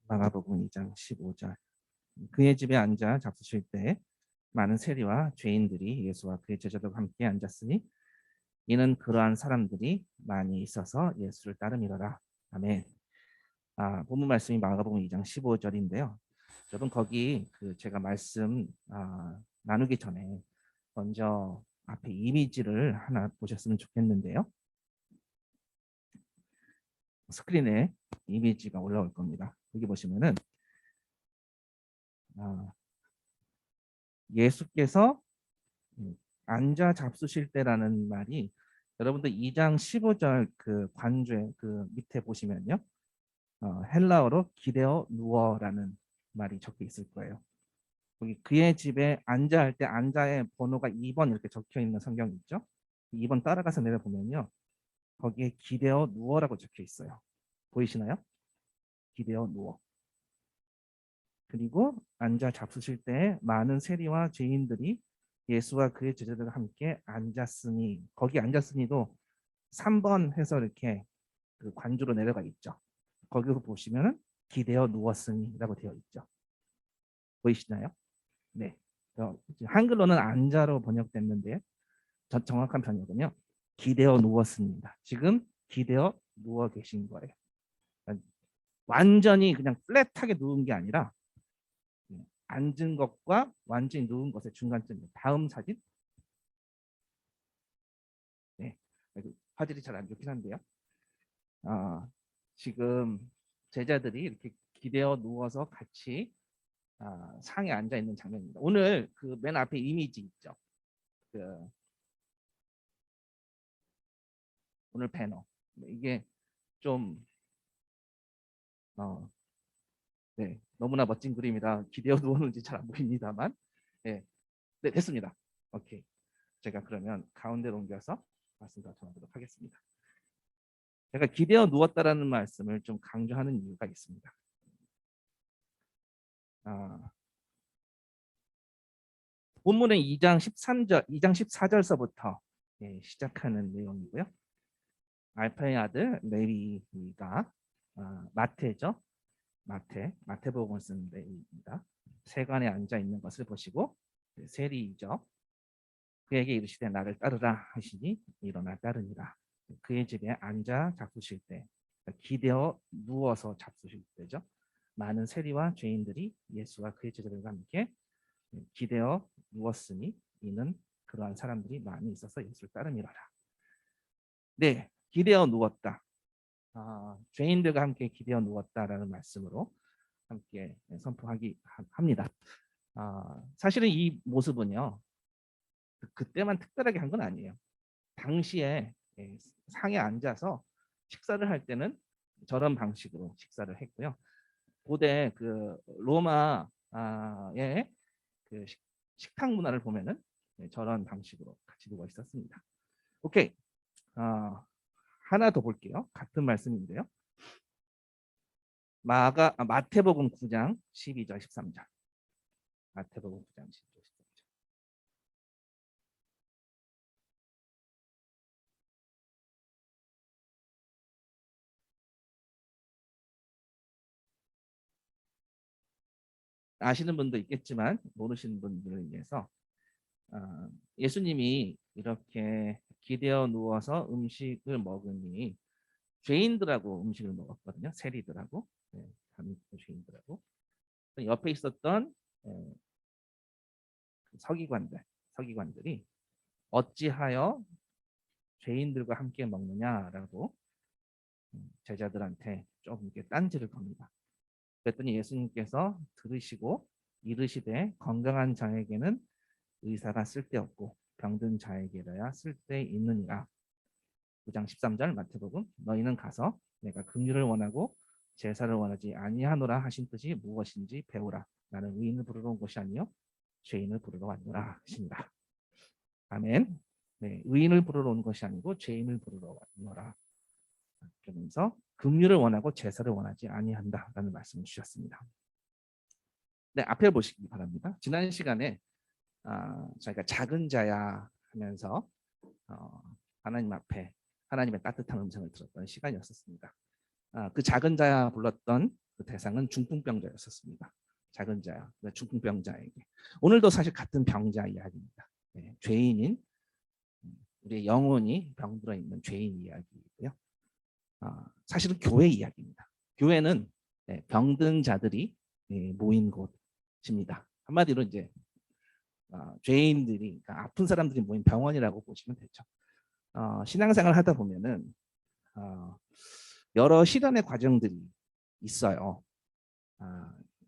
마가복음 2장 15절. 그의 집에 앉아 잡수실 때 많은 세리와 죄인들이 예수와 그의 제자들과 함께 앉았으니 이는 그러한 사람들이 많이 있어서 예수를 따름이로라. 아멘. 본문 말씀이 마가복음 2장 15절인데요. 여러분 거기 제가 말씀 나누기 전에 먼저 앞에 이미지를 하나 보셨으면 좋겠는데요. 스크린에 이미지가 올라올 겁니다. 여기 보시면은 예수께서 앉아 잡수실 때라는 말이 여러분들 2장 15절 그 관주에 그 밑에 보시면요. 헬라어로 기대어 누워라는 말이 적혀 있을 거예요. 거기 그의 집에 앉아 할 때 앉아의 번호가 2번 이렇게 적혀 있는 성경 있죠? 2번 따라가서 내려보면요. 거기에 기대어 누워라고 적혀 있어요. 보이시나요? 기대어 누워. 그리고 앉아 잡수실 때 많은 세리와 죄인들이 예수와 그의 제자들과 함께 앉았으니 거기 앉았으니도 3번 해서 이렇게 그 관주로 내려가 있죠. 거기서 보시면은 기대어 누웠으니라고 되어 있죠. 보이시나요? 네. 한글로는 앉아로 번역됐는데 정확한 번역은요. 기대어 누웠습니다. 지금 기대어 누워 계신 거예요. 완전히 그냥 플랫하게 누운 게 아니라 앉은 것과 완전히 누운 것의 중간쯤. 다음 사진. 네. 화질이 잘 안 좋긴 한데요. 지금 제자들이 이렇게 기대어 누워서 같이 상에 앉아 있는 장면입니다. 오늘 그 맨 앞에 이미지 있죠. 오늘 배너. 이게 좀 네, 너무나 멋진 그림이라 기대어 누웠는지 잘 안 보입니다만, 네, 네 됐습니다. 오케이. 제가 그러면 가운데로 옮겨서 말씀을 전하도록 하겠습니다. 제가 기대어 누웠다라는 말씀을 좀 강조하는 이유가 있습니다. 본문은 2장 14절서부터 시작하는 내용이고요. 알파의 아들 레위가 마태죠. 마태복음을 쓴 레위입니다. 세관에 앉아 있는 것을 보시고 세리이죠. 그에게 이르시되 나를 따르라 하시니 일어나 따르니라. 그의 집에 앉아 잡수실 때 기대어 누워서 잡수실 때죠. 많은 세리와 죄인들이 예수와 그의 제자들과 함께 기대어 누웠으니 이는 그러한 사람들이 많이 있어서 예수를 따르니라. 네, 기대어 누웠다. 죄인들과 함께 기대어 누웠다라는 말씀으로 함께 선포하기 합니다. 사실은 이 모습은요. 그때만 특별하게 한 건 아니에요. 당시에 상에 앉아서 식사를 할 때는 저런 방식으로 식사를 했고요. 고대 그 로마의 그 식탁 문화를 보면은 저런 방식으로 같이 누워 있었습니다. 오케이. 하나 더 볼게요. 같은 말씀인데요. 마태복음 9장 12절 13절. 마태복음 9장 12절 13절. 아시는 분도 있겠지만 모르시는 분들을 위해서 예수님이 이렇게 기대어 누워서 음식을 먹으니 죄인들하고 음식을 먹었거든요. 세리들하고 죄인들하고 옆에 있었던 서기관들이 어찌하여 죄인들과 함께 먹느냐라고 제자들한테 좀 이렇게 딴지를 겁니다. 그랬더니 예수님께서 들으시고 이르시되 건강한 자에게는 의사가 쓸데없고 병든 자에게라야 쓸데있느니라. 9장 13절 마태복음 너희는 가서 내가 긍휼을 원하고 제사를 원하지 아니하노라 하신 뜻이 무엇인지 배우라. 나는 의인을 부르러 온 것이 아니요 죄인을 부르러 왔노라 하십니다. 아멘. 네, 의인을 부르러 온 것이 아니고 죄인을 부르러 왔노라. 그러면서 긍휼을 원하고 제사를 원하지 아니한다라는 말씀을 주셨습니다. 네, 앞에 보시기 바랍니다. 지난 시간에 저희가 작은 자야 하면서 하나님 앞에 하나님의 따뜻한 음성을 들었던 시간이었습니다. 그 작은 자야 불렀던 그 대상은 중풍병자였었습니다. 작은 자야, 중풍병자에게. 오늘도 사실 같은 병자 이야기입니다. 네, 죄인인 우리의 영혼이 병들어 있는 죄인 이야기이고요. 사실은 교회 이야기입니다. 교회는 병든 자들이 모인 곳입니다. 한마디로 이제 죄인들이, 그러니까 아픈 사람들이 모인 병원이라고 보시면 되죠. 신앙생활 하다 보면은 여러 시련의 과정들이 있어요.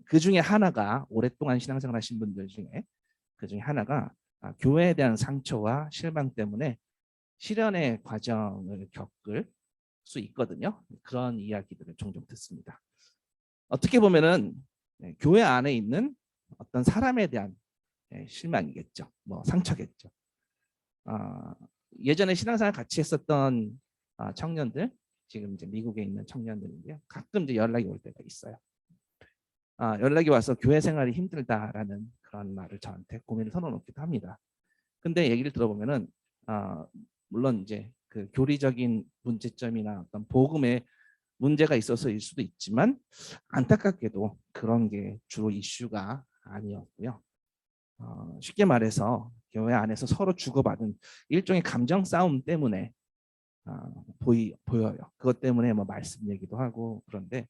그 중에 하나가, 오랫동안 신앙생활 하신 분들 중에 그 중에 하나가 교회에 대한 상처와 실망 때문에 시련의 과정을 겪을 수 있거든요. 그런 이야기들을 종종 듣습니다. 어떻게 보면은 교회 안에 있는 어떤 사람에 대한 실망이겠죠. 뭐 상처겠죠. 예전에 신앙생활 같이 했었던 청년들, 지금 이제 미국에 있는 청년들인데요. 가끔 이제 연락이 올 때가 있어요. 연락이 와서 교회 생활이 힘들다라는 그런 말을 저한테 고민을 털어놓기도 합니다. 근데 얘기를 들어보면은 물론 이제 그 교리적인 문제점이나 어떤 복음의 문제가 있어서일 수도 있지만 안타깝게도 그런 게 주로 이슈가 아니었고요. 쉽게 말해서 교회 안에서 서로 주고받은 일종의 감정 싸움 때문에 보여요. 그것 때문에 뭐 말씀 얘기도 하고, 그런데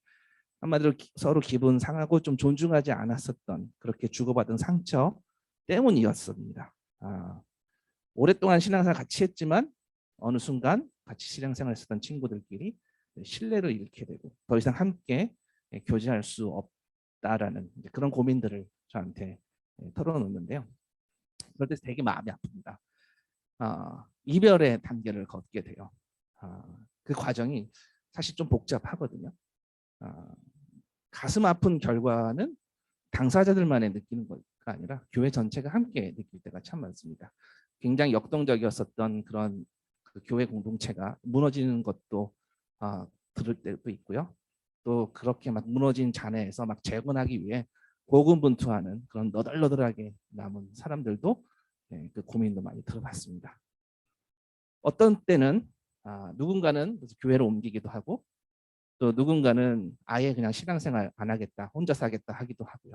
한마디로 서로 기분 상하고 좀 존중하지 않았었던, 그렇게 주고받은 상처 때문이었습니다. 오랫동안 신앙생활 같이 했지만 어느 순간 같이 신앙생활 했었던 친구들끼리 신뢰를 잃게 되고 더 이상 함께 교제할 수 없다라는 그런 고민들을 저한테 털어놓는데요. 그럴 때 되게 마음이 아픕니다. 이별의 단계를 걷게 돼요. 그 과정이 사실 좀 복잡하거든요. 가슴 아픈 결과는 당사자들만이 느끼는 것가 아니라 교회 전체가 함께 느낄 때가 참 많습니다. 굉장히 역동적이었었던 그런 그 교회 공동체가 무너지는 것도 들을 때도 있고요. 또 그렇게 막 무너진 잔해에서 막 재건하기 위해 고군분투하는 그런 너덜너덜하게 남은 사람들도 그 고민도 많이 들어봤습니다. 어떤 때는 누군가는 교회를 옮기기도 하고, 또 누군가는 아예 그냥 신앙생활 안 하겠다, 혼자 사겠다 하기도 하고요.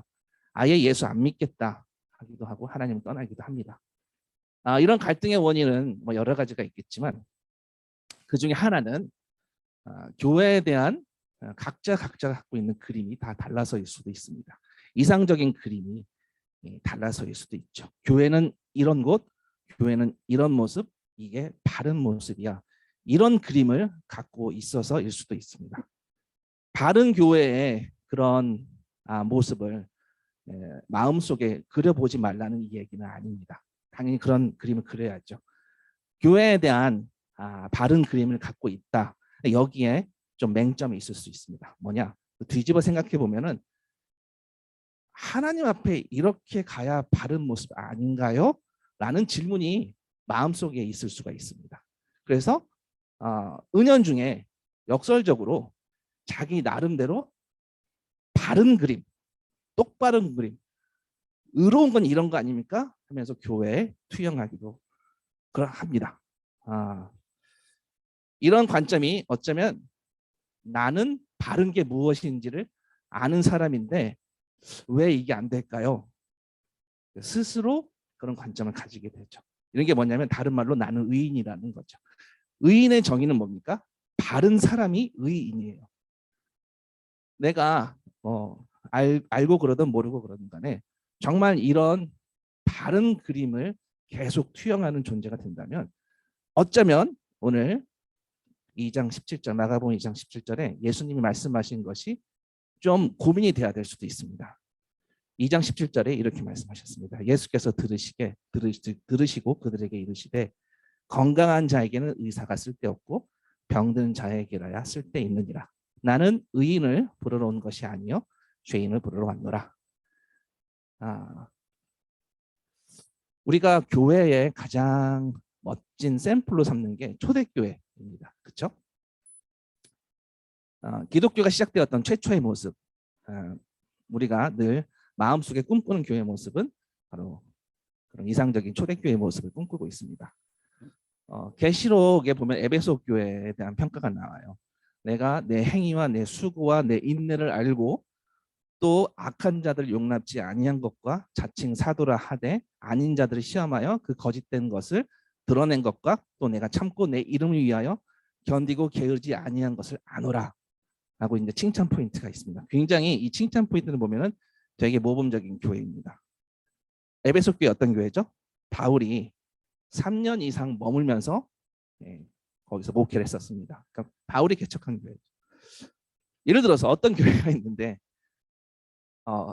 아예 예수 안 믿겠다 하기도 하고 하나님을 떠나기도 합니다. 이런 갈등의 원인은 뭐 여러 가지가 있겠지만 그 중에 하나는 교회에 대한 각자 갖고 있는 그림이 다 달라서일 수도 있습니다. 이상적인 그림이 달라서일 수도 있죠. 교회는 이런 곳, 교회는 이런 모습, 이게 바른 모습이야. 이런 그림을 갖고 있어서일 수도 있습니다. 바른 교회의 그런 모습을 마음속에 그려보지 말라는 이 얘기는 아닙니다. 당연히 그런 그림을 그려야죠. 교회에 대한 바른 그림을 갖고 있다. 여기에 좀 맹점이 있을 수 있습니다. 뭐냐? 뒤집어 생각해 보면은 하나님 앞에 이렇게 가야 바른 모습 아닌가요? 라는 질문이 마음속에 있을 수가 있습니다. 그래서 은연중에 역설적으로 자기 나름대로 바른 그림, 똑바른 그림, 의로운 건 이런 거 아닙니까? 하면서 교회에 투영하기도 합니다. 이런 관점이 어쩌면 나는 바른 게 무엇인지를 아는 사람인데 왜 이게 안 될까요? 스스로 그런 관점을 가지게 되죠. 이런 게 뭐냐면 다른 말로 나는 의인이라는 거죠. 의인의 정의는 뭡니까? 바른 사람이 의인이에요. 내가 알고 그러든 모르고 그러든 간에 정말 이런 바른 그림을 계속 투영하는 존재가 된다면 어쩌면 오늘 2장 17절, 마가복음 2장 17절에 예수님이 말씀하신 것이 좀 고민이 돼야 될 수도 있습니다. 2장 17절에 이렇게 말씀하셨습니다. 예수께서 들으시고 그들에게 이르시되 건강한 자에게는 의사가 쓸데없고 병든 자에게라야 쓸데있느니라. 나는 의인을 부르러 온 것이 아니요 죄인을 부르러 왔노라. 우리가 교회의 가장 멋진 샘플로 삼는 게 초대교회입니다. 그렇죠? 기독교가 시작되었던 최초의 모습, 우리가 늘 마음속에 꿈꾸는 교회 모습은 바로 그런 이상적인 초대교회 모습을 꿈꾸고 있습니다. 계시록에 보면 에베소 교회에 대한 평가가 나와요. 내가 내 행위와 내 수고와 내 인내를 알고 또 악한 자들 용납지 아니한 것과 자칭 사도라 하되 아닌 자들을 시험하여 그 거짓된 것을 드러낸 것과 또 내가 참고 내 이름을 위하여 견디고 게으르지 아니한 것을 아노라 라고 이제 칭찬 포인트가 있습니다. 굉장히 이 칭찬 포인트를 보면은 되게 모범적인 교회입니다. 에베소 교회 어떤 교회죠? 바울이 3년 이상 머물면서 거기서 목회를 했었습니다. 그러니까 바울이 개척한 교회죠. 예를 들어서 어떤 교회가 있는데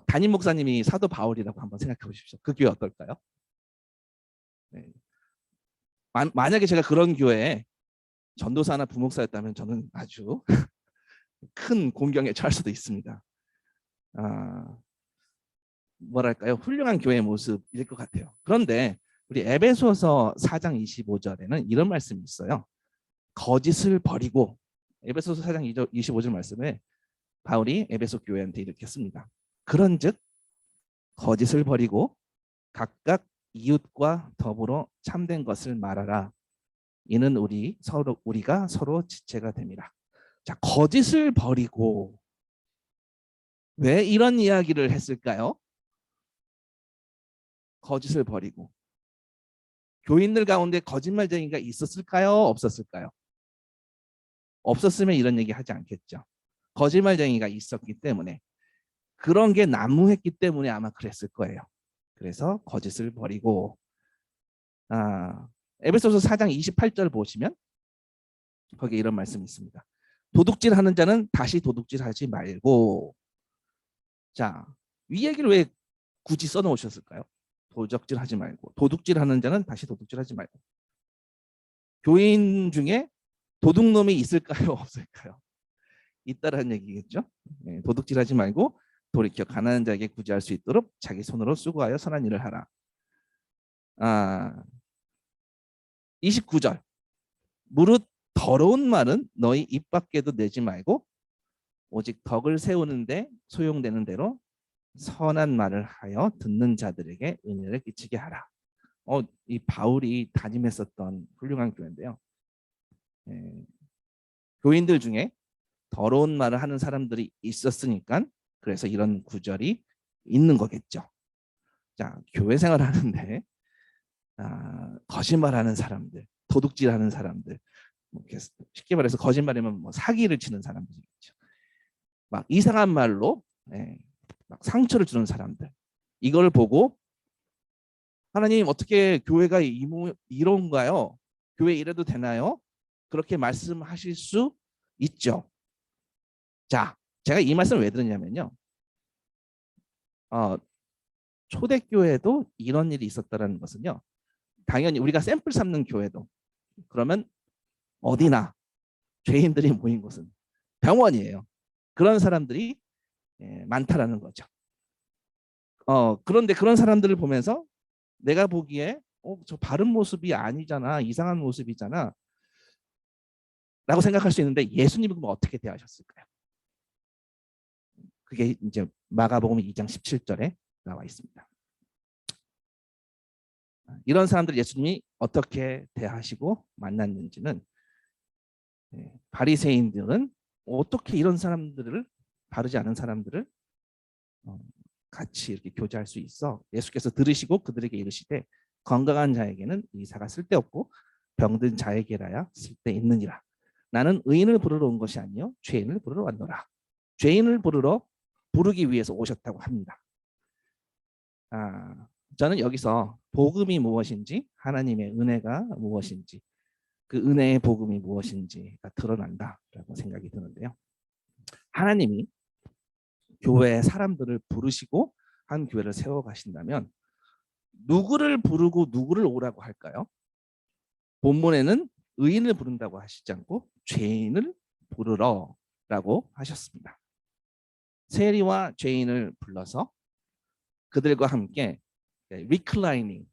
담임 목사님이 사도 바울이라고 한번 생각해 보십시오. 그 교회 어떨까요? 네. 만약에 제가 그런 교회에 전도사나 부목사였다면 저는 아주 큰 공경에 처할 수도 있습니다. 뭐랄까요? 훌륭한 교회의 모습일 것 같아요. 그런데 우리 에베소서 4장 25절에는 이런 말씀이 있어요. 거짓을 버리고 에베소서 4장 25절 말씀에 바울이 에베소 교회한테 이렇게 씁니다. 그런즉 거짓을 버리고 각각 이웃과 더불어 참된 것을 말하라. 이는 우리가 서로 지체가 됨이라. 자, 거짓을 버리고 왜 이런 이야기를 했을까요? 거짓을 버리고 교인들 가운데 거짓말쟁이가 있었을까요? 없었을까요? 없었으면 이런 얘기 하지 않겠죠. 거짓말쟁이가 있었기 때문에 그런 게 난무했기 때문에 아마 그랬을 거예요. 그래서 거짓을 버리고 에베소서 4장 28절 보시면 거기에 이런 말씀이 있습니다. 도둑질하는 자는 다시 도둑질하지 말고 자, 이 얘기를 왜 굳이 써놓으셨을까요? 도적질하지 말고 도둑질하는 자는 다시 도둑질하지 말고 교인 중에 도둑놈이 있을까요? 없을까요? 있다라는 얘기겠죠. 네, 도둑질하지 말고 돌이켜 가난한 자에게 구제할 수 있도록 자기 손으로 수고하여 선한 일을 하라. 29절 무릇 더러운 말은 너희 입 밖에도 내지 말고 오직 덕을 세우는데 소용되는 대로 선한 말을 하여 듣는 자들에게 은혜를 끼치게 하라. 이 바울이 담임했었던 훌륭한 교회인데요. 교인들 중에 더러운 말을 하는 사람들이 있었으니까 그래서 이런 구절이 있는 거겠죠. 자, 교회 생활하는데 거짓말하는 사람들, 도둑질하는 사람들, 쉽게 말해서 거짓말이면 뭐 사기를 치는 사람들이겠죠. 막 이상한 말로 막 상처를 주는 사람들. 이걸 보고 하나님 어떻게 교회가 이런가요? 교회 이래도 되나요? 그렇게 말씀하실 수 있죠. 자, 제가 이 말씀을 왜 드렸냐면요. 초대교회도 이런 일이 있었다는 것은요. 당연히 우리가 샘플 삼는 교회도 그러면 어디나 죄인들이 모인 곳은 병원이에요. 그런 사람들이 많다라는 거죠. 그런데 그런 사람들을 보면서 내가 보기에 저 바른 모습이 아니잖아. 이상한 모습이잖아. 라고 생각할 수 있는데 예수님은 어떻게 대하셨을까요? 그게 이제 마가복음 2장 17절에 나와 있습니다. 이런 사람들 예수님이 어떻게 대하시고 만났는지는 바리새인들은 어떻게 이런 사람들을 바르지 않은 사람들을 같이 이렇게 교제할 수 있어? 예수께서 들으시고 그들에게 이르시되 건강한 자에게는 의사가 쓸데없고 병든 자에게라야 쓸데있느니라. 나는 의인을 부르러 온 것이 아니요 죄인을 부르러 왔노라. 죄인을 부르기 위해서 오셨다고 합니다. 저는 여기서 복음이 무엇인지 하나님의 은혜가 무엇인지 그 은혜의 복음이 무엇인지가 드러난다라고 생각이 드는데요. 하나님이 교회의 사람들을 부르시고 한 교회를 세워가신다면 누구를 부르고 누구를 오라고 할까요? 본문에는 의인을 부른다고 하시지 않고 죄인을 부르러라고 하셨습니다. 세리와 죄인을 불러서 그들과 함께 reclining,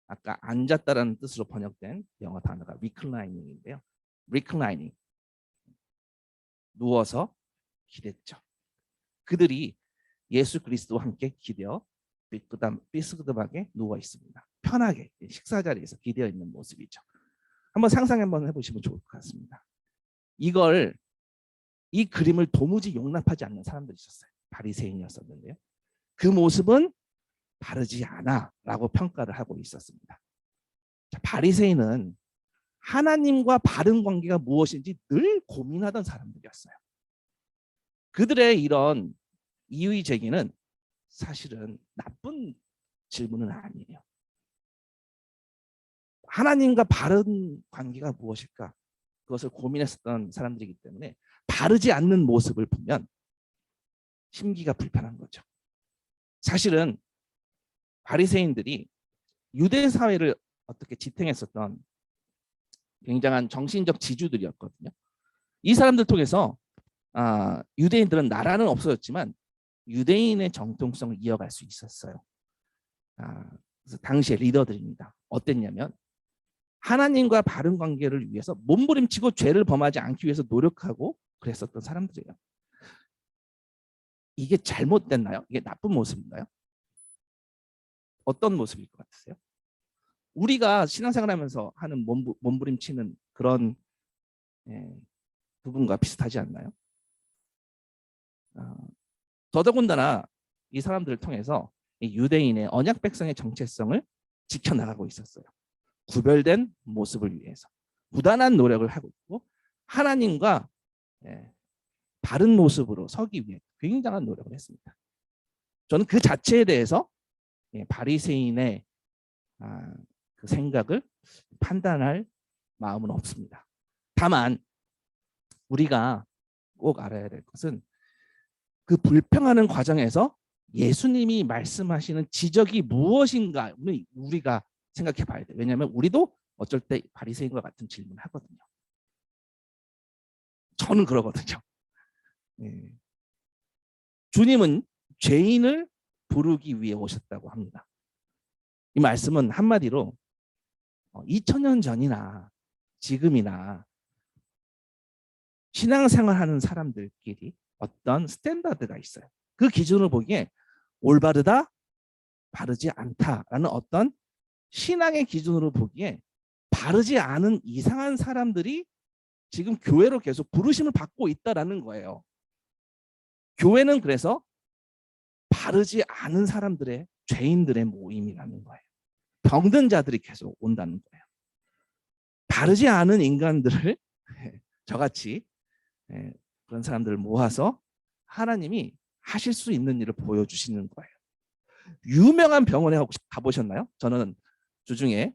아까 앉았다라는 뜻으로 번역된 영어 단어가 reclining인데요. reclining, 누워서 기댔죠. 그들이 예수 그리스도와 함께 기대어 삐스그덕하게 누워 있습니다. 편하게 식사 자리에서 기대어 있는 모습이죠. 한번 상상 한번 해보시면 좋을 것 같습니다. 이걸 이 그림을 도무지 용납하지 않는 사람들이 있었어요. 바리새인이었었는데요. 그 모습은 바르지 않아라고 평가를 하고 있었습니다. 자, 바리새인은 하나님과 바른 관계가 무엇인지 늘 고민하던 사람들이었어요. 그들의 이런 이의 제기는 사실은 나쁜 질문은 아니에요. 하나님과 바른 관계가 무엇일까? 그것을 고민했었던 사람들이기 때문에 바르지 않는 모습을 보면 심기가 불편한 거죠. 사실은 바리새인들이 유대 사회를 어떻게 지탱했었던 굉장한 정신적 지주들이었거든요. 이 사람들 통해서 유대인들은 나라는 없어졌지만 유대인의 정통성을 이어갈 수 있었어요. 그래서 당시의 리더들입니다. 어땠냐면 하나님과 바른 관계를 위해서 몸부림치고 죄를 범하지 않기 위해서 노력하고 그랬었던 사람들이에요. 이게 잘못됐나요? 이게 나쁜 모습인가요? 어떤 모습일 것 같으세요? 우리가 신앙생활하면서 하는 몸부림치는 그런 부분과 비슷하지 않나요? 더더군다나 이 사람들을 통해서 이 유대인의 언약 백성의 정체성을 지켜나가고 있었어요. 구별된 모습을 위해서 부단한 노력을 하고 있고 하나님과 바른 모습으로 서기 위해 굉장한 노력을 했습니다. 저는 그 자체에 대해서 바리새인의 그 생각을 판단할 마음은 없습니다. 다만 우리가 꼭 알아야 될 것은 그 불평하는 과정에서 예수님이 말씀하시는 지적이 무엇인가 우리가 생각해 봐야 돼요. 왜냐하면 우리도 어쩔 때 바리새인과 같은 질문을 하거든요. 저는 그러거든요. 주님은 죄인을 부르기 위해 오셨다고 합니다. 이 말씀은 한마디로 2000년 전이나 지금이나 신앙생활하는 사람들끼리 어떤 스탠다드가 있어요. 그 기준을 보기에 올바르다, 바르지 않다라는 어떤 신앙의 기준으로 보기에 바르지 않은 이상한 사람들이 지금 교회로 계속 부르심을 받고 있다라는 거예요. 교회는 그래서 바르지 않은 사람들의 죄인들의 모임이라는 거예요. 병든 자들이 계속 온다는 거예요. 바르지 않은 인간들을 저같이 그런 사람들을 모아서 하나님이 하실 수 있는 일을 보여주시는 거예요. 유명한 병원에 가보셨나요? 저는 주중에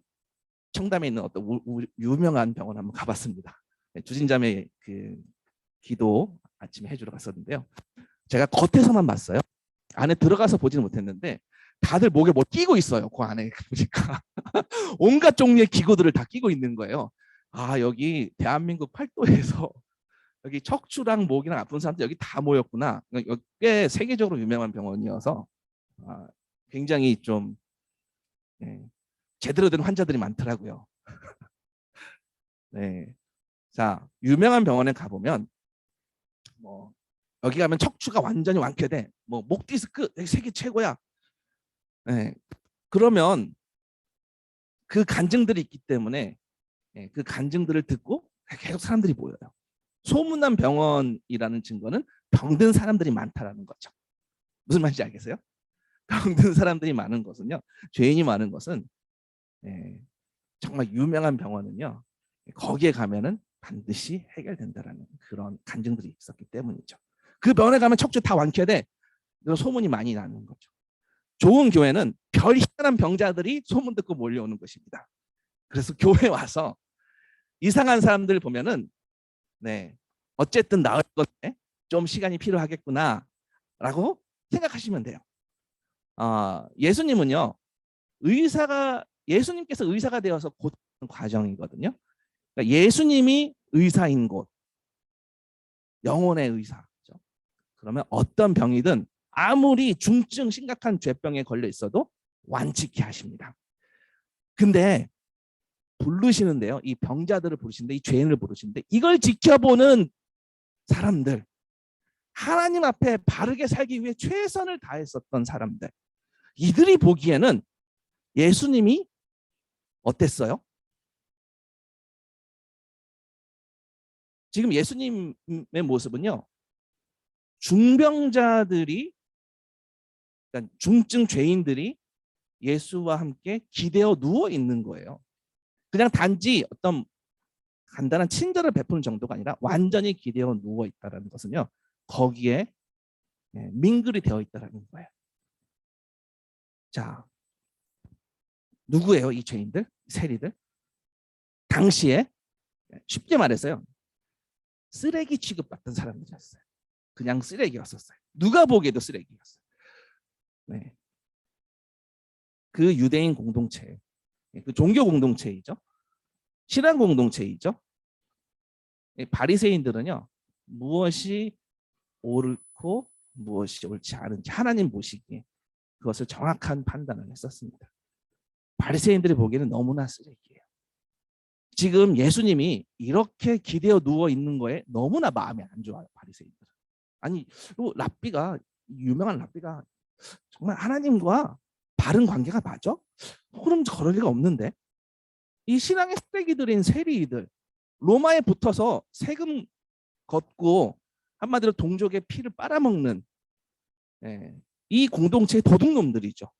청담에 있는 어떤 유명한 병원 한번 가봤습니다. 주진자매 그 기도 아침에 해주러 갔었는데요. 제가 겉에서만 봤어요. 안에 들어가서 보지는 못했는데 다들 목에 뭐 끼고 있어요. 그 안에 보니까 온갖 종류의 기구들을 다 끼고 있는 거예요. 여기 대한민국 팔도에서 여기 척추랑 목이랑 아픈 사람들 여기 다 모였구나. 여기 꽤 세계적으로 유명한 병원이어서 굉장히 좀 제대로 된 환자들이 많더라고요. 네, 자 유명한 병원에 가보면 뭐 여기 가면 척추가 완전히 완쾌돼. 뭐 목 디스크 세계 최고야. 네, 그러면 그 간증들이 있기 때문에 그 간증들을 듣고 계속 사람들이 모여요. 소문난 병원이라는 증거는 병든 사람들이 많다라는 거죠. 무슨 말인지 알겠어요? 병든 사람들이 많은 것은요, 죄인이 많은 것은 정말 유명한 병원은요, 거기에 가면은 반드시 해결된다라는 그런 간증들이 있었기 때문이죠. 그 병원에 가면 척추 다 완쾌돼. 그런 소문이 많이 나는 거죠. 좋은 교회는 별 희한한 병자들이 소문 듣고 몰려오는 것입니다. 그래서 교회 와서 이상한 사람들 보면은 어쨌든 나을 건데 좀 시간이 필요하겠구나 라고 생각하시면 돼요. 예수님은요, 예수님께서 의사가 되어서 고치는 과정이거든요. 그러니까 예수님이 의사인 곳, 영혼의 의사죠. 그러면 어떤 병이든 아무리 중증 심각한 죄병에 걸려 있어도 완치케 하십니다. 근데 부르시는데요, 이 병자들을 부르시는데, 이 죄인을 부르시는데, 이걸 지켜보는 사람들, 하나님 앞에 바르게 살기 위해 최선을 다했었던 사람들, 이들이 보기에는 예수님이 어땠어요? 지금 예수님의 모습은요, 중병자들이, 그러니까 중증 죄인들이 예수와 함께 기대어 누워 있는 거예요. 그냥 단지 어떤 간단한 친절을 베푸는 정도가 아니라 완전히 기대어 누워 있다는 것은요, 거기에 민글이 되어 있다는 거예요. 자, 누구예요? 이 죄인들, 세리들? 당시에 쉽게 말해서요, 쓰레기 취급받던 사람들이었어요. 그냥 쓰레기였었어요. 누가 보기에도 쓰레기였어요. 네. 그 유대인 공동체, 그 종교 공동체이죠. 신앙 공동체이죠. 바리새인들은요, 무엇이 옳고 무엇이 옳지 않은지 하나님 보시기에 그것을 정확한 판단을 했었습니다. 바리새인들이 보기에는 너무나 쓰레기예요. 지금 예수님이 이렇게 기대어 누워 있는 거에 너무나 마음이 안 좋아요, 바리새인들은. 아니, 랍비가, 유명한 랍비가 정말 하나님과 바른 관계가 맞아? 그럼 그럴 리가 없는데. 이 신앙의 쓰레기들인 세리들, 로마에 붙어서 세금 걷고 한마디로 동족의 피를 빨아먹는 이 공동체의 도둑놈들이죠.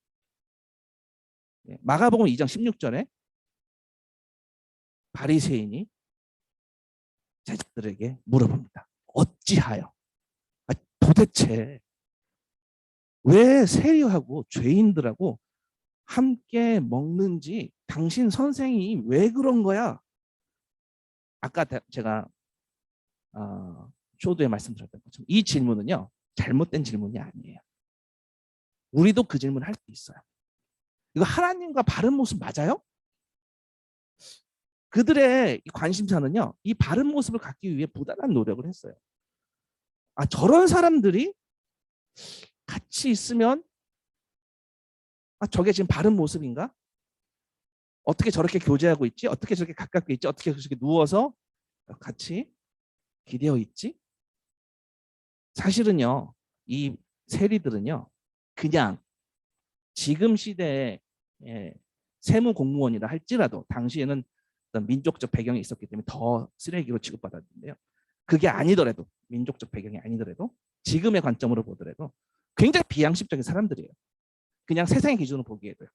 마가복음 2장 16절에 바리새인이 제자들에게 물어봅니다. 어찌하여? 도대체 왜 세리하고 죄인들하고 함께 먹는지 당신 선생이 왜 그런 거야? 아까 제가 쇼도에 말씀드렸던 것처럼 이 질문은요, 잘못된 질문이 아니에요. 우리도 그 질문을 할 수 있어요. 이거 하나님과 바른 모습 맞아요? 그들의 관심사는요, 이 바른 모습을 갖기 위해 부단한 노력을 했어요. 저런 사람들이 같이 있으면 저게 지금 바른 모습인가? 어떻게 저렇게 교제하고 있지? 어떻게 저렇게 가깝게 있지? 어떻게 저렇게 누워서 같이 기대어 있지? 사실은요, 이 세리들은요, 그냥 지금 시대에 세무 공무원이라 할지라도 당시에는 어떤 민족적 배경이 있었기 때문에 더 쓰레기로 취급받았는데요. 그게 아니더라도, 민족적 배경이 아니더라도 지금의 관점으로 보더라도 굉장히 비양심적인 사람들이에요. 그냥 세상의 기준으로 보기에도요.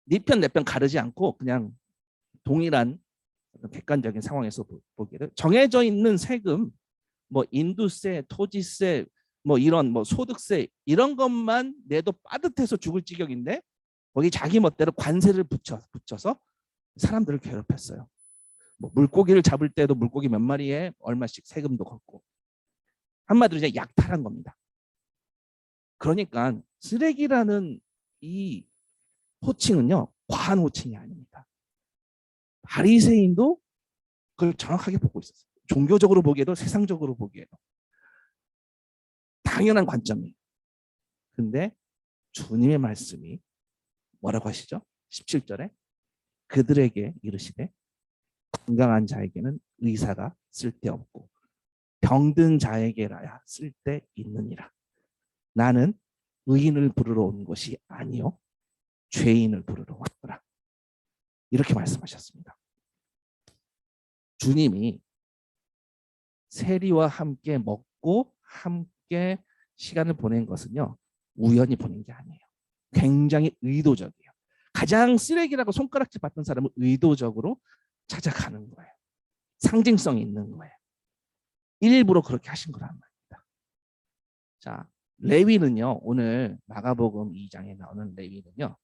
네 편 내 편 가르지 않고 그냥 동일한 객관적인 상황에서 보기에도 정해져 있는 세금, 뭐 인두세, 토지세, 뭐 이런 뭐 소득세 이런 것만 내도 빠듯해서 죽을 지경인데 거기 자기 멋대로 관세를 붙여서 사람들을 괴롭혔어요. 뭐 물고기를 잡을 때도 물고기 몇 마리에 얼마씩 세금도 걷고, 한마디로 이제 약탈한 겁니다. 그러니까 쓰레기라는 이 호칭은요, 과한 호칭이 아닙니다. 바리새인도 그걸 정확하게 보고 있었어요. 종교적으로 보기에도 세상적으로 보기에도 당연한 관점이에요. 근데 주님의 말씀이 뭐라고 하시죠? 17절에 그들에게 이르시되 건강한 자에게는 의사가 쓸데없고 병든 자에게라야 쓸데있느니라. 나는 의인을 부르러 온 것이 아니요 죄인을 부르러 왔더라. 이렇게 말씀하셨습니다. 주님이 세리와 함께 먹고 함께 시간을 보낸 것은요, 우연히 보낸 게 아니에요. 굉장히 의도적이에요. 가장 쓰레기라고 손가락질 받던 사람은 의도적으로 찾아가는 거예요. 상징성이 있는 거예요. 일부러 그렇게 하신 거란 말입니다. 자, 레위는요, 오늘 마가복음 2장에 나오는 레위는요,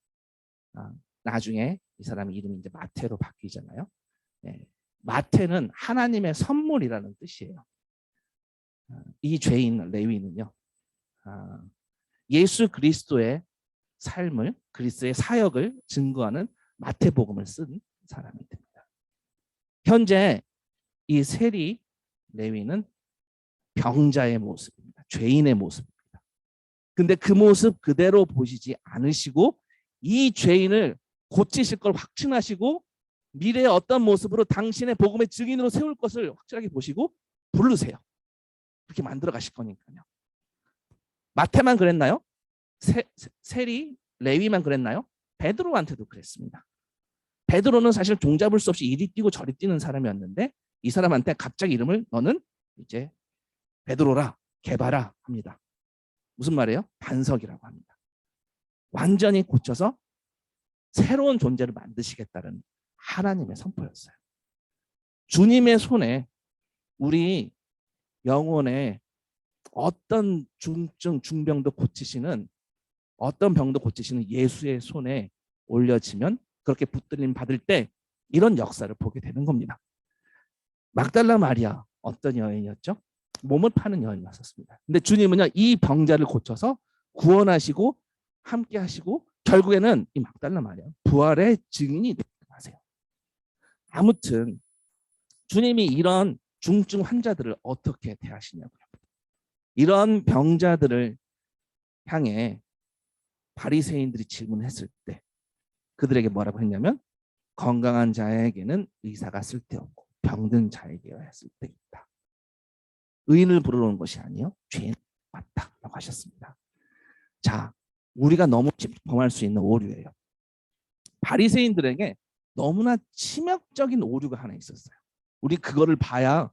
나중에 이 사람 이름이 이제 마태로 바뀌잖아요. 네. 마태는 하나님의 선물이라는 뜻이에요. 이 죄인 레위는요, 예수 그리스도의 삶을, 그리스도의 사역을 증거하는 마태복음을 쓴 사람이 됩니다. 현재 이 세리 레위는 병자의 모습입니다. 죄인의 모습입니다. 근데 그 모습 그대로 보시지 않으시고 이 죄인을 고치실 걸 확신하시고 미래의 어떤 모습으로 당신의 복음의 증인으로 세울 것을 확실하게 보시고 부르세요. 그렇게 만들어 가실 거니까요. 마태만 그랬나요? 세리, 레위만 그랬나요? 베드로한테도 그랬습니다. 베드로는 사실 종잡을 수 없이 이리 뛰고 저리 뛰는 사람이었는데 이 사람한테 갑자기 이름을 너는 이제 베드로라, 게바라 합니다. 무슨 말이에요? 반석이라고 합니다. 완전히 고쳐서 새로운 존재를 만드시겠다는 하나님의 선포였어요. 주님의 손에 우리 영혼의 어떤 중증, 중병도 고치시는, 어떤 병도 고치시는 예수의 손에 올려지면 그렇게 붙들림 받을 때 이런 역사를 보게 되는 겁니다. 막달라 마리아 어떤 여인이었죠? 몸을 파는 여인이었습니다. 근데 주님은요, 이 병자를 고쳐서 구원하시고 함께 하시고 결국에는 이 막달라 마리아 부활의 증인이 되세요. 아무튼 주님이 이런 중증 환자들을 어떻게 대하시냐고요. 이런 병자들을 향해 바리새인들이 질문했을 때 그들에게 뭐라고 했냐면, 건강한 자에게는 의사가 쓸데없고 병든 자에게야 쓸데있다. 의인을 부르러 온 것이 아니요 죄인 맞다라고 하셨습니다. 자, 우리가 너무 범할 수 있는 오류예요. 바리새인들에게 너무나 치명적인 오류가 하나 있었어요. 우리 그거를 봐야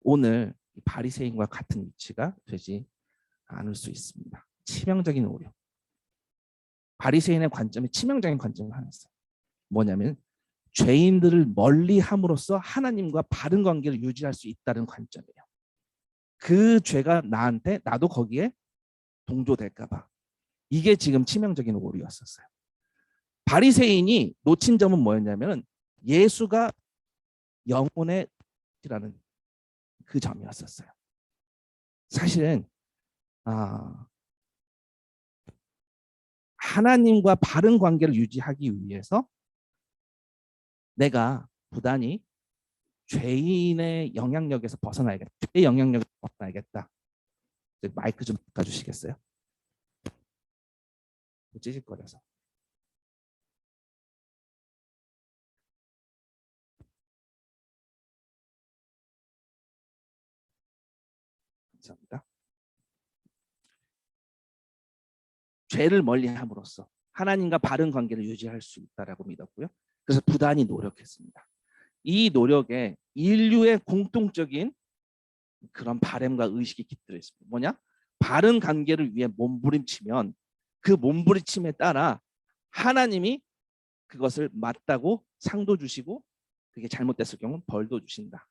오늘 바리새인과 같은 위치가 되지 않을 수 있습니다. 치명적인 오류. 바리새인의 관점이 치명적인 관점이 하나 있어요. 뭐냐면 죄인들을 멀리함으로써 하나님과 바른 관계를 유지할 수 있다는 관점이에요. 그 죄가 나한테, 나도 거기에 동조될까 봐. 이게 지금 치명적인 오류였었어요. 바리새인이 놓친 점은 뭐였냐면 예수가 영혼의 라는 그 점이었었어요. 사실은 하나님과 바른 관계를 유지하기 위해서 내가 부단히 죄인의 영향력에서 벗어나야겠다. 죄의 영향력에서 벗어나야겠다. 마이크 좀 바꿔주시겠어요? 찌질거려서. 감사합니다. 죄를 멀리함으로써 하나님과 바른 관계를 유지할 수 있다라고 믿었고요. 그래서 부단히 노력했습니다. 이 노력에 인류의 공통적인 그런 바램과 의식이 깃들어 있습니다. 뭐냐? 바른 관계를 위해 몸부림치면 그 몸부림침에 따라 하나님이 그것을 맞다고 상도 주시고 그게 잘못됐을 경우 벌도 주신다.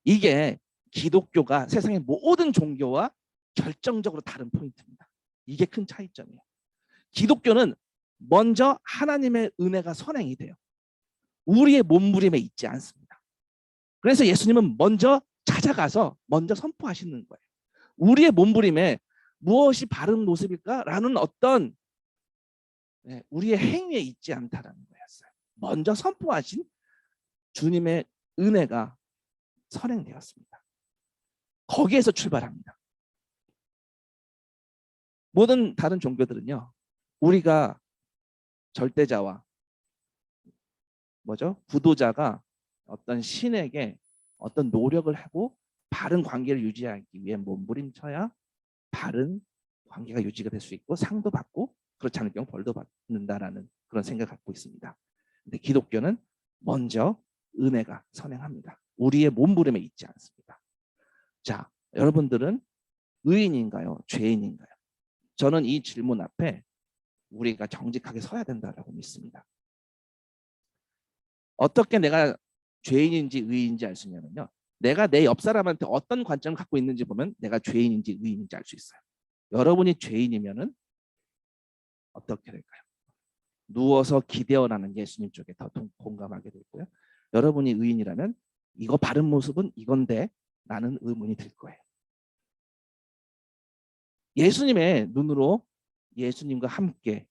이게 기독교가 세상의 모든 종교와 결정적으로 다른 포인트입니다. 이게 큰 차이점이에요. 기독교는 먼저 하나님의 은혜가 선행이 돼요. 우리의 몸부림에 있지 않습니다. 그래서 예수님은 먼저 찾아가서 먼저 선포하시는 거예요. 우리의 몸부림에 무엇이 바른 모습일까라는 어떤 우리의 행위에 있지 않다라는 거였어요. 먼저 선포하신 주님의 은혜가 선행되었습니다. 거기에서 출발합니다. 모든 다른 종교들은요, 우리가 절대자와 구도자가 어떤 신에게 어떤 노력을 하고 바른 관계를 유지하기 위해 몸부림쳐야 바른 관계가 유지가 될 수 있고 상도 받고 그렇지 않을 경우 벌도 받는다라는 그런 생각을 갖고 있습니다. 근데 기독교는 먼저 은혜가 선행합니다. 우리의 몸부림에 있지 않습니다. 자, 여러분들은 의인인가요? 죄인인가요? 저는 이 질문 앞에 우리가 정직하게 서야 된다라고 믿습니다. 어떻게 내가 죄인인지 의인인지 알 수 있냐면요, 내가 내 옆 사람한테 어떤 관점을 갖고 있는지 보면 내가 죄인인지 의인인지 알 수 있어요. 여러분이 죄인이면은 어떻게 될까요? 누워서 기대어라는 예수님 쪽에 더 공감하게 되고요. 여러분이 의인이라면 이거 바른 모습은 이건데 라는 의문이 들 거예요. 예수님의 눈으로 예수님과 함께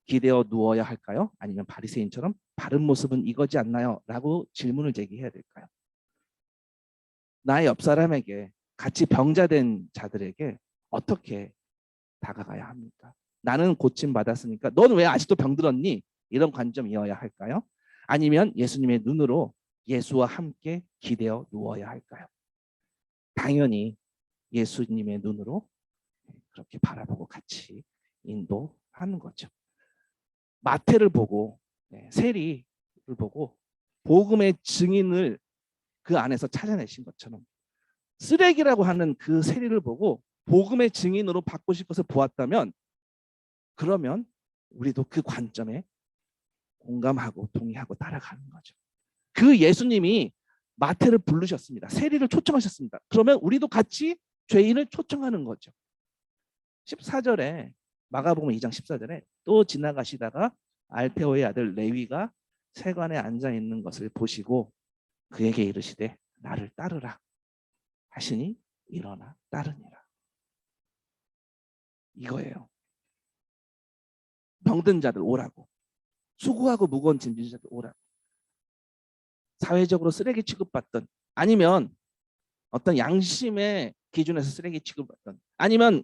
기대어 누워야 할까요? 아니면 바리새인처럼 바른 모습은 이거지 않나요? 라고 질문을 제기해야 될까요? 나의 옆 사람에게, 같이 병자된 자들에게 어떻게 다가가야 합니까? 나는 고침받았으니까 넌 왜 아직도 병들었니? 이런 관점이어야 할까요? 아니면 예수님의 눈으로 예수와 함께 기대어 누워야 할까요? 당연히 예수님의 눈으로 그렇게 바라보고 같이 인도하는 거죠. 마태를 보고, 세리를 보고 복음의 증인을 그 안에서 찾아내신 것처럼 쓰레기라고 하는 그 세리를 보고 복음의 증인으로 바꾸실 것을 보았다면 그러면 우리도 그 관점에 공감하고 동의하고 따라가는 거죠. 그 예수님이 마태를 부르셨습니다. 세리를 초청하셨습니다. 그러면 우리도 같이 죄인을 초청하는 거죠. 14절에 마가복음 2장 14절에 또 지나가시다가 알페오의 아들 레위가 세관에 앉아 있는 것을 보시고 그에게 이르시되 나를 따르라 하시니 일어나 따르니라. 이거예요. 병든 자들 오라고, 수고하고 무거운 짐진 자들 오라고. 사회적으로 쓰레기 취급받던, 아니면 어떤 양심의 기준에서 쓰레기 취급받던, 아니면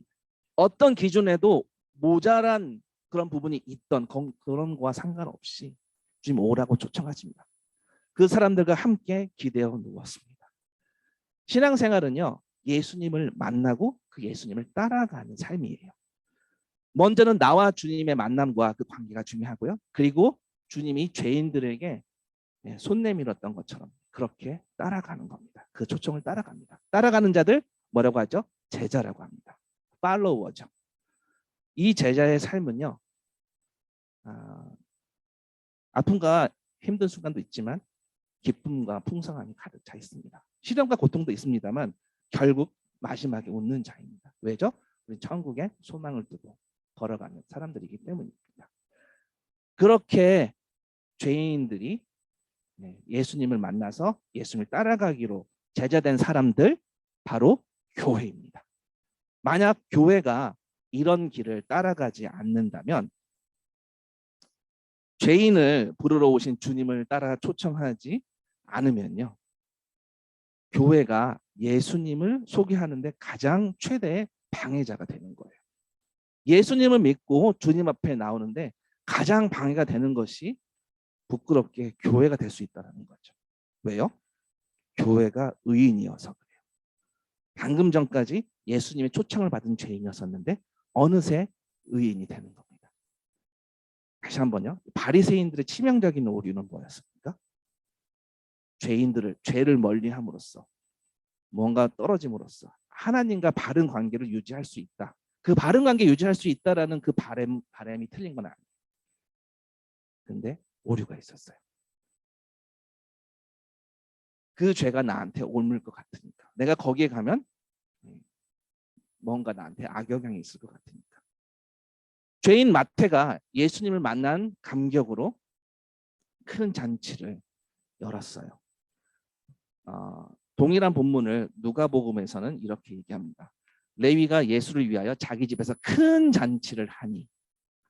어떤 기준에도 모자란 그런 부분이 있던 그런 거와 상관없이 주님 오라고 초청하십니다. 그 사람들과 함께 기대어 누웠습니다. 신앙생활은요, 예수님을 만나고 그 예수님을 따라가는 삶이에요. 먼저는 나와 주님의 만남과 그 관계가 중요하고요. 그리고 주님이 죄인들에게 손 내밀었던 것처럼 그렇게 따라가는 겁니다. 그 초청을 따라갑니다. 따라가는 자들 뭐라고 하죠? 제자라고 합니다. 팔로워죠. 이 제자의 삶은요, 아픔과 힘든 순간도 있지만 기쁨과 풍성함이 가득 차 있습니다. 시련과 고통도 있습니다만 결국 마지막에 웃는 자입니다. 왜죠? 우리 천국에 소망을 두고 걸어가는 사람들이기 때문입니다. 그렇게 죄인들이 예수님을 만나서 예수님을 따라가기로 제자된 사람들, 바로 교회입니다. 만약 교회가 이런 길을 따라가지 않는다면, 죄인을 부르러 오신 주님을 따라 초청하지 않으면요, 교회가 예수님을 소개하는데 가장 최대의 방해자가 되는 거예요. 예수님을 믿고 주님 앞에 나오는데 가장 방해가 되는 것이 부끄럽게 교회가 될 수 있다는 거죠. 왜요? 교회가 의인이어서 그래요. 방금 전까지 예수님의 초청을 받은 죄인이었었는데 어느새 의인이 되는 겁니다. 다시 한번요. 바리새인들의 치명적인 오류는 뭐였습니까? 죄를 멀리함으로써, 뭔가 떨어짐으로써 하나님과 바른 관계를 유지할 수 있다. 그 바른 관계 유지할 수 있다라는 그 바람이 틀린 건 아니에요. 근데 오류가 있었어요. 그 죄가 나한테 옮을 것 같으니까, 내가 거기에 가면 뭔가 나한테 악영향이 있을 것 같으니까. 죄인 마태가 예수님을 만난 감격으로 큰 잔치를 열었어요. 동일한 본문을 누가복음에서는 이렇게 얘기합니다. 레위가 예수를 위하여 자기 집에서 큰 잔치를 하니,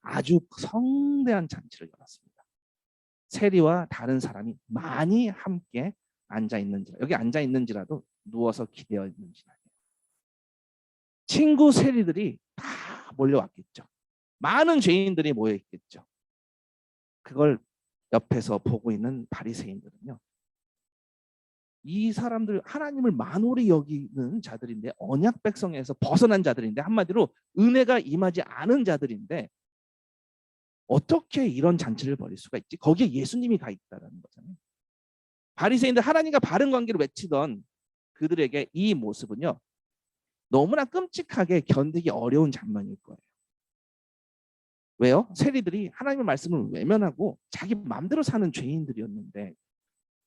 아주 성대한 잔치를 열었습니다. 세리와 다른 사람이 많이 함께 앉아 있는지라, 여기 앉아 있는지라도 누워서 기대어 있는지라. 친구 세리들이 다 몰려왔겠죠. 많은 죄인들이 모여 있겠죠. 그걸 옆에서 보고 있는 바리새인들은요, 이 사람들 하나님을 만홀히 여기는 자들인데, 언약 백성에서 벗어난 자들인데, 한마디로 은혜가 임하지 않은 자들인데 어떻게 이런 잔치를 벌일 수가 있지? 거기에 예수님이 가 있다는 거잖아요. 바리새인들, 하나님과 바른 관계를 외치던 그들에게 이 모습은요, 너무나 끔찍하게 견디기 어려운 장면일 거예요. 왜요? 세리들이 하나님의 말씀을 외면하고 자기 마음대로 사는 죄인들이었는데,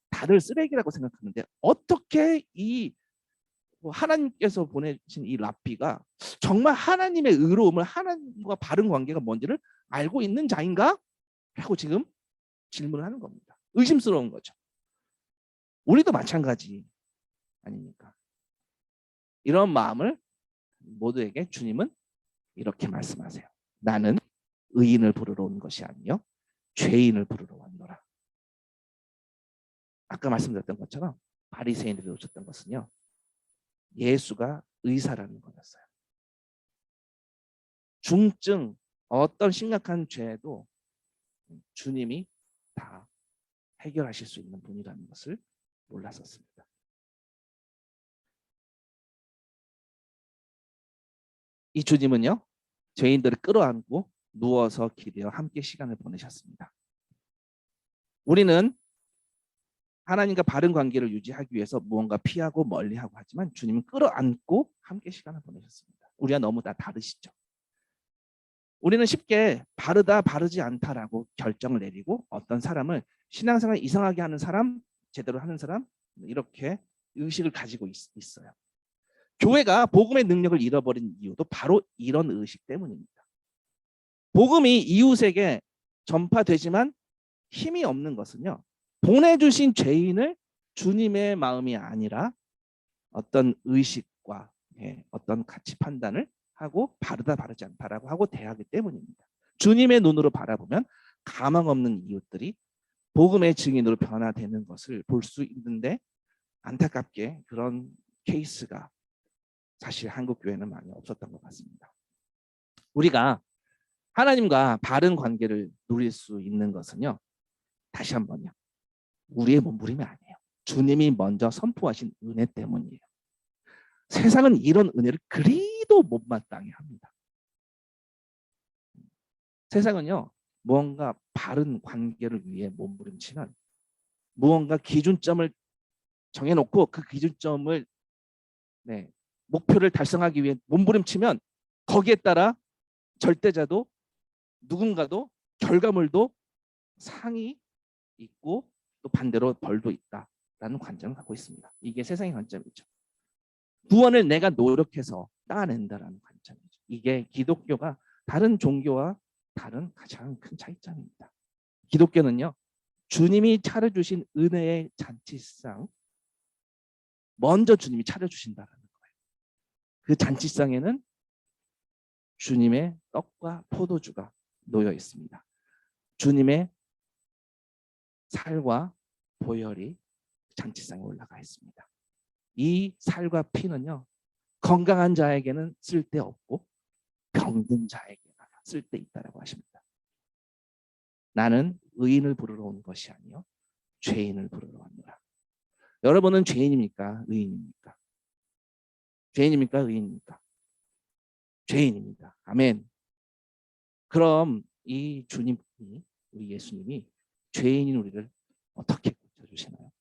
다들 쓰레기라고 생각하는데, 어떻게 이 하나님께서 보내신 이 랍비가 정말 하나님의 의로움을, 하나님과 바른 관계가 뭔지를 알고 있는 자인가? 라고 지금 질문을 하는 겁니다. 의심스러운 거죠. 우리도 마찬가지 아닙니까? 이런 마음을 모두에게 주님은 이렇게 말씀하세요. 나는 의인을 부르러 온 것이 아니요 죄인을 부르러 왔노라. 아까 말씀드렸던 것처럼 바리새인들이 놓쳤던 것은요, 예수가 의사라는 거였어요. 중증, 어떤 심각한 죄도 주님이 다 해결하실 수 있는 분이라는 것을 몰랐었습니다. 이 주님은요, 죄인들을 끌어안고 누워서 기대어 함께 시간을 보내셨습니다. 우리는 하나님과 바른 관계를 유지하기 위해서 무언가 피하고 멀리하고 하지만 주님은 끌어안고 함께 시간을 보내셨습니다. 우리가 너무 다 다르시죠. 우리는 쉽게 바르다 바르지 않다라고 결정을 내리고 어떤 사람을 신앙생활 이상하게 하는 사람, 제대로 하는 사람 이렇게 의식을 가지고 있어요. 교회가 복음의 능력을 잃어버린 이유도 바로 이런 의식 때문입니다. 복음이 이웃에게 전파되지만 힘이 없는 것은요. 보내주신 죄인을 주님의 마음이 아니라 어떤 의식과 어떤 가치 판단을 하고 바르다 바르지 않다라고 하고 대하기 때문입니다. 주님의 눈으로 바라보면 가망 없는 이웃들이 복음의 증인으로 변화되는 것을 볼 수 있는데 안타깝게 그런 케이스가 사실 한국 교회는 많이 없었던 것 같습니다. 우리가 하나님과 바른 관계를 누릴 수 있는 것은요. 다시 한번요. 우리의 몸부림이 아니에요. 주님이 먼저 선포하신 은혜 때문이에요. 세상은 이런 은혜를 그리도 못마땅해 합니다. 세상은요. 무언가 바른 관계를 위해 몸부림치면 무언가 기준점을 정해놓고 그 기준점을 목표를 달성하기 위해 몸부림치면 거기에 따라 절대자도 누군가도 결과물도 상이 있고 또 반대로 벌도 있다라는 관점을 갖고 있습니다. 이게 세상의 관점이죠. 구원을 내가 노력해서 따낸다라는 관점이죠. 이게 기독교가 다른 종교와 다른 가장 큰 차이점입니다. 기독교는요. 주님이 차려주신 은혜의 잔치상 먼저 주님이 차려주신다는 거예요. 그 잔치상에는 주님의 떡과 포도주가 놓여 있습니다. 주님의 살과 보혈이 잔치상에 올라가 있습니다. 이 살과 피는요. 건강한 자에게는 쓸데없고 병든 자에게는 쓸데있다라고 하십니다. 나는 의인을 부르러 온 것이 아니요 죄인을 부르러 왔노라. 여러분은 죄인입니까? 의인입니까? 죄인입니까? 의인입니까? 죄인입니다. 아멘. 그럼 이 주님이 우리 예수님이 죄인인 우리를 어떻게 고쳐주시나요?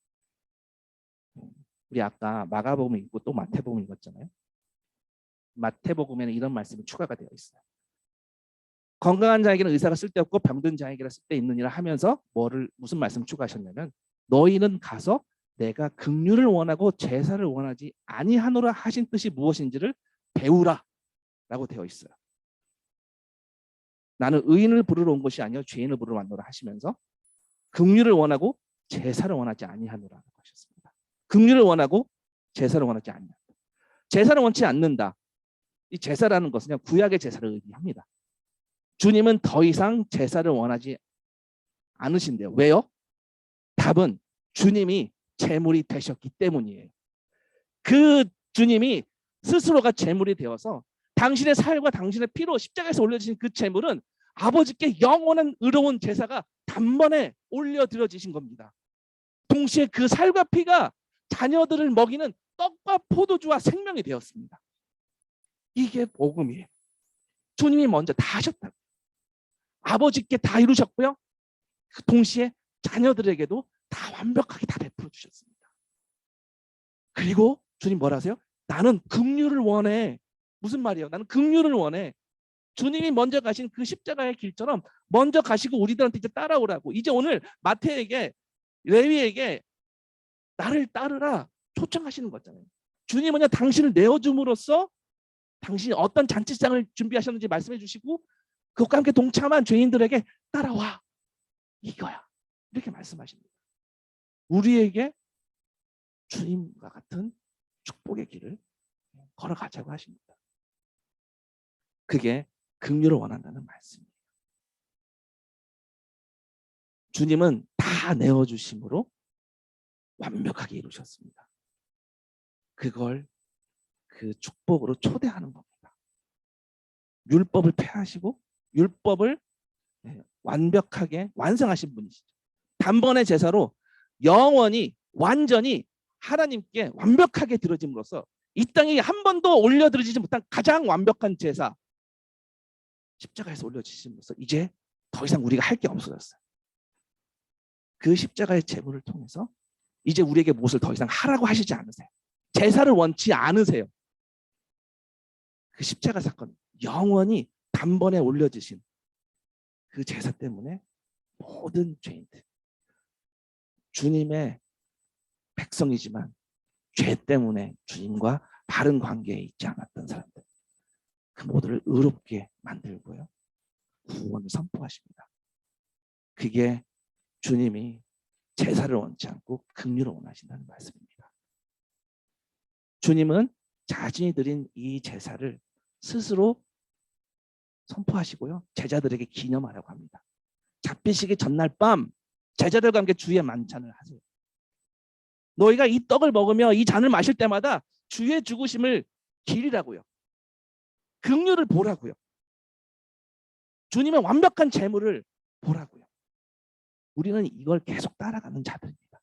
우리 아까 마가복음 읽고 또 마태복음 읽었잖아요. 마태복음에는 이런 말씀이 추가가 되어 있어요. 건강한 자에게는 의사가 쓸데없고 병든 자에게는 쓸데있느니라 하면서 무슨 말씀 추가하셨냐면 너희는 가서 내가 긍휼을 원하고 제사를 원하지 아니하노라 하신 뜻이 무엇인지를 배우라 라고 되어 있어요. 나는 의인을 부르러 온 것이 아니요 죄인을 부르러 왔노라 하시면서 긍휼을 원하고 제사를 원하지 아니하노라고 하셨습니다. 긍휼을 원하고 제사를 원하지 아니한다. 제사를 원치 않는다. 이 제사라는 것은요 구약의 제사를 의미합니다. 주님은 더 이상 제사를 원하지 않으신대요. 왜요? 답은 주님이 제물이 되셨기 때문이에요. 그 주님이 스스로가 제물이 되어서 당신의 살과 당신의 피로 십자가에서 올려주신 그 제물은 아버지께 영원한 의로운 제사가 단번에 올려드려지신 겁니다. 동시에 그 살과 피가 자녀들을 먹이는 떡과 포도주와 생명이 되었습니다. 이게 복음이에요. 주님이 먼저 다 하셨다고. 아버지께 다 이루셨고요. 동시에 자녀들에게도 다 완벽하게 다 베풀어 주셨습니다. 그리고 주님 뭐라 하세요? 나는 긍휼을 원해. 무슨 말이에요? 나는 긍휼을 원해. 주님이 먼저 가신 그 십자가의 길처럼 먼저 가시고 우리들한테 이제 따라오라고. 이제 오늘 마태에게 레위에게 나를 따르라 초청하시는 거잖아요. 주님은요 당신을 내어줌으로써 당신이 어떤 잔치상을 준비하셨는지 말씀해 주시고 그것과 함께 동참한 죄인들에게 따라와. 이거야. 이렇게 말씀하십니다. 우리에게 주님과 같은 축복의 길을 걸어가자고 하십니다. 그게 긍휼을 원한다는 말씀이에요. 주님은 다 내어주심으로 완벽하게 이루셨습니다. 그걸 그 축복으로 초대하는 겁니다. 율법을 폐하시고 율법을 완벽하게 완성하신 분이시죠. 단번에 제사로 영원히 완전히 하나님께 완벽하게 드려짐으로써 이 땅에 한 번도 올려드리지 못한 가장 완벽한 제사 십자가에서 올려주심으로써 이제 더 이상 우리가 할 게 없어졌어요. 그 십자가의 제물을 통해서 이제 우리에게 무엇을 더 이상 하라고 하시지 않으세요. 제사를 원치 않으세요. 그 십자가 사건, 영원히 단번에 올려지신 그 제사 때문에 모든 죄인들, 주님의 백성이지만 죄 때문에 주님과 바른 관계에 있지 않았던 사람들, 그 모두를 의롭게 만들고요, 구원을 선포하십니다. 그게 주님이 제사를 원치 않고 긍휼을 원하신다는 말씀입니다. 주님은 자신이 드린 이 제사를 스스로 선포하시고요, 제자들에게 기념하라고 합니다. 잡히시기 전날 밤 제자들과 함께 주의 만찬을 하세요. 너희가 이 떡을 먹으며 이 잔을 마실 때마다 주의 죽으심을 기리라고요. 긍휼을 보라고요. 주님의 완벽한 재물을 보라고요. 우리는 이걸 계속 따라가는 자들입니다.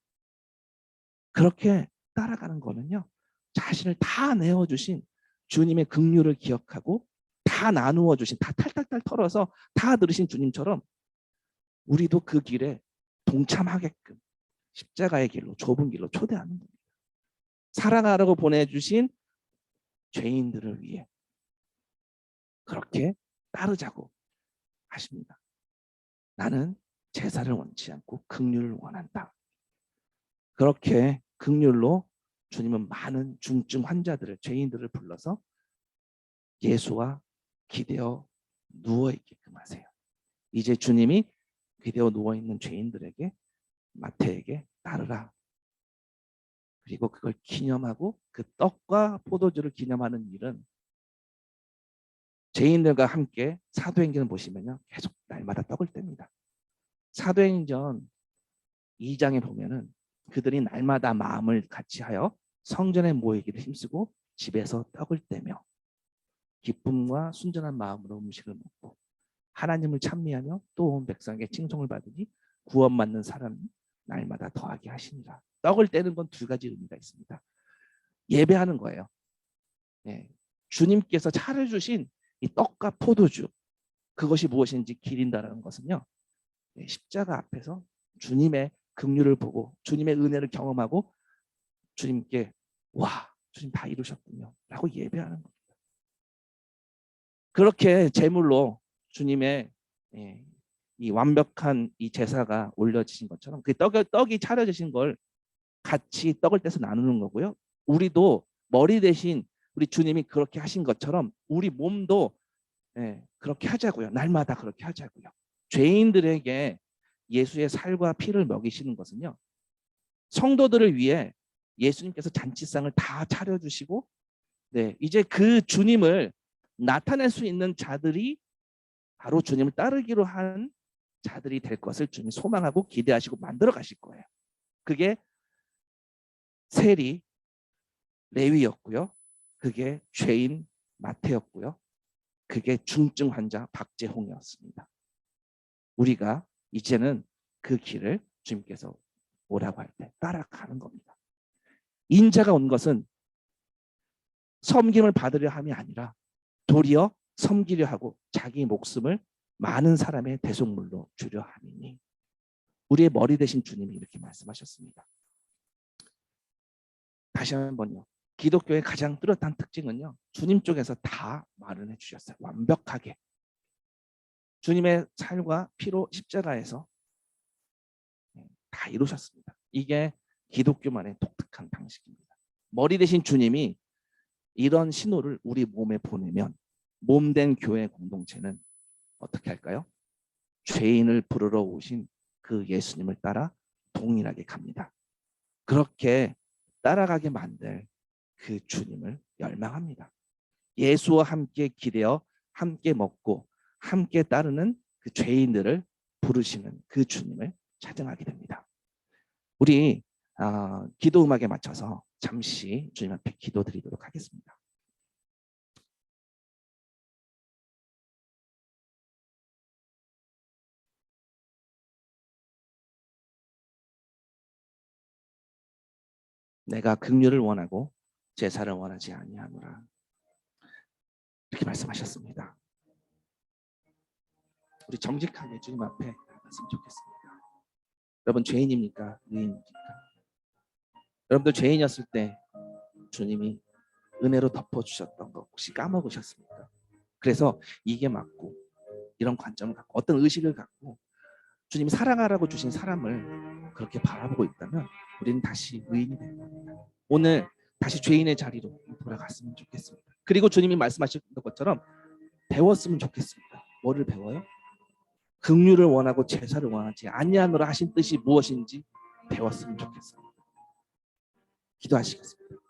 그렇게 따라가는 거는요, 자신을 다 내어주신 주님의 긍휼을 기억하고 다 나누어 주신, 다 탈탈탈 털어서 다 들으신 주님처럼 우리도 그 길에 동참하게끔 십자가의 길로, 좁은 길로 초대하는 겁니다. 사랑하라고 보내주신 죄인들을 위해 그렇게 따르자고 하십니다. 나는 제사를 원치 않고 긍휼을 원한다. 그렇게 긍휼로 주님은 많은 중증 환자들을, 죄인들을 불러서 예수와 기대어 누워있게끔 하세요. 이제 주님이 기대어 누워있는 죄인들에게, 마태에게 따르라. 그리고 그걸 기념하고 그 떡과 포도주를 기념하는 일은 죄인들과 함께 사도행전을 보시면요, 계속 날마다 떡을 뗍니다. 사도행전 2장에 보면은 그들이 날마다 마음을 같이 하여 성전에 모이기를 힘쓰고 집에서 떡을 떼며 기쁨과 순전한 마음으로 음식을 먹고 하나님을 찬미하며 또 온 백성에게 칭송을 받으니 구원받는 사람이 날마다 더하게 하시니라. 떡을 떼는 건 두 가지 의미가 있습니다. 예배하는 거예요. 네. 주님께서 차려주신 이 떡과 포도주, 그것이 무엇인지 기린다라는 것은요, 네, 십자가 앞에서 주님의 긍휼을 보고 주님의 은혜를 경험하고 주님께 와, 주님 다 이루셨군요 라고 예배하는 겁니다. 그렇게 제물로 주님의 이 완벽한 이 제사가 올려지신 것처럼 그 떡이 차려지신 걸 같이 떡을 떼서 나누는 거고요. 우리도 머리 대신 우리 주님이 그렇게 하신 것처럼 우리 몸도 그렇게 하자고요. 날마다 그렇게 하자고요. 죄인들에게 예수의 살과 피를 먹이시는 것은요, 성도들을 위해 예수님께서 잔치상을 다 차려주시고, 네, 이제 그 주님을 나타낼 수 있는 자들이 바로 주님을 따르기로 한 자들이 될 것을 주님이 소망하고 기대하시고 만들어 가실 거예요. 그게 세리 레위였고요. 그게 죄인 마태였고요. 그게 중증 환자 박재홍이었습니다. 우리가 이제는 그 길을 주님께서 오라고 할 때 따라가는 겁니다. 인자가 온 것은 섬김을 받으려 함이 아니라 도리어 섬기려 하고 자기 목숨을 많은 사람의 대속물로 주려 함이니. 우리의 머리 대신 주님이 이렇게 말씀하셨습니다. 다시 한번요. 기독교의 가장 뚜렷한 특징은요, 주님 쪽에서 다 마련해 주셨어요. 완벽하게. 주님의 살과 피로 십자가에서 다 이루셨습니다. 이게 기독교만의 독특한 방식입니다. 머리 대신 주님이 이런 신호를 우리 몸에 보내면 몸된 교회 공동체는 어떻게 할까요? 죄인을 부르러 오신 그 예수님을 따라 동일하게 갑니다. 그렇게 따라가게 만들 그 주님을 열망합니다. 예수와 함께 기대어 함께 먹고 함께 따르는 그 죄인들을 부르시는 그 주님을 찬양하게 됩니다. 우리 기도 음악에 맞춰서 잠시 주님 앞에 기도드리도록 하겠습니다. 내가 긍휼을 원하고 제사를 원하지 아니하노라. 이렇게 말씀하셨습니다. 우리 정직하게 주님 앞에 나갔으면 좋겠습니다. 여러분, 죄인입니까? 의인입니까? 여러분들 죄인이었을 때 주님이 은혜로 덮어주셨던 거 혹시 까먹으셨습니까? 그래서 이게 맞고 이런 관점을 갖고 어떤 의식을 갖고 주님이 사랑하라고 주신 사람을 그렇게 바라보고 있다면 우리는 다시 의인이 될 겁니다. 오늘 다시 죄인의 자리로 돌아갔으면 좋겠습니다. 그리고 주님이 말씀하셨던 것처럼 배웠으면 좋겠습니다. 뭐를 배워요? 긍휼을 원하고 제사를 원하지 아니하노라 하신 뜻이 무엇인지 배웠으면 좋겠습니다. 기도하시겠습니다.